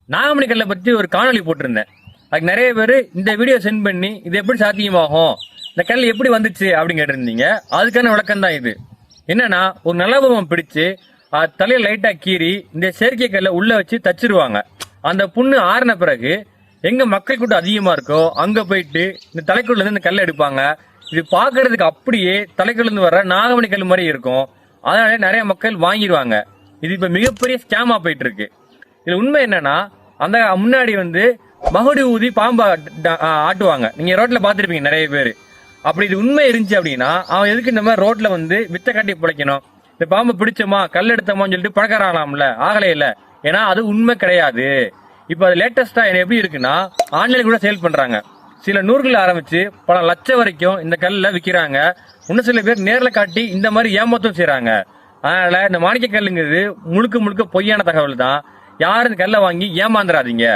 நாகமணி கல்லை பத்தி ஒரு காணொலி போட்டிருந்தேன். அதுக்கு நிறைய பேர் இந்த வீடியோ சென்ட் பண்ணி இது எப்படி சாத்தியமாகும், இந்த கல் எப்படி வந்துச்சு அப்படின்னு கேட்டிருந்தீங்க. அதுக்கான விளக்கம் தான் இது. என்னன்னா, ஒரு நலபம் பிடிச்சு தலையை லைட்டா கீறி இந்த செயற்கை கல்லை உள்ள வச்சு தச்சிருவாங்க. அந்த புண்ணு ஆறின பிறகு எங்க மக்கள் கூட்டம் அதிகமா இருக்கோ அங்க போயிட்டு இந்த தலைக்குள்ள இருந்து இந்த கல்லை எடுப்பாங்க. இது பாக்குறதுக்கு அப்படியே தலைக்குள்ள இருந்து வர நாகமணி கல் மாதிரி இருக்கும். அதனால நிறைய மக்கள் வாங்கிடுவாங்க. இது இப்ப மிகப்பெரிய ஸ்கேமா போயிட்டு இருக்கு. இதுல உண்மை என்னன்னா, அந்த முன்னாடி மகுடி ஊதி பாம்பு ஆட்டுவாங்க. நீங்க ரோட்ல பாத்துருப்பீங்க நிறைய பேர். அப்படி இது உண்மை இருந்துச்சு அப்படின்னா அவன் எதுக்கு இந்த மாதிரி ரோட்ல வித்த காட்டி பிழைக்கணும்? இந்த பாம்பை பிடிச்சோமா கல் எடுத்தோமான்னு சொல்லிட்டு பணக்காரங்களாம்ல, ஆகலே இல்ல. ஏன்னா அது உண்மை கிடையாது. இப்ப அது லேட்டஸ்டா எப்படி இருக்குன்னா, ஆன்லைன் கூட சேல் பண்றாங்க. சில நூறுகள் ஆரம்பிச்சு பல லட்சம் வரைக்கும் இந்த கல்ல விக்கிறாங்க. இன்னும் சில பேர் நேர்ல காட்டி இந்த மாதிரி ஏமாத்தம் செய்யறாங்க. அதனால இந்த மாணிக்க கல்லுங்கிறது முழுக்க முழுக்க பொய்யான தகவல் தான். யாரும் இந்த கல்லை வாங்கி ஏமாந்துடாதீங்க.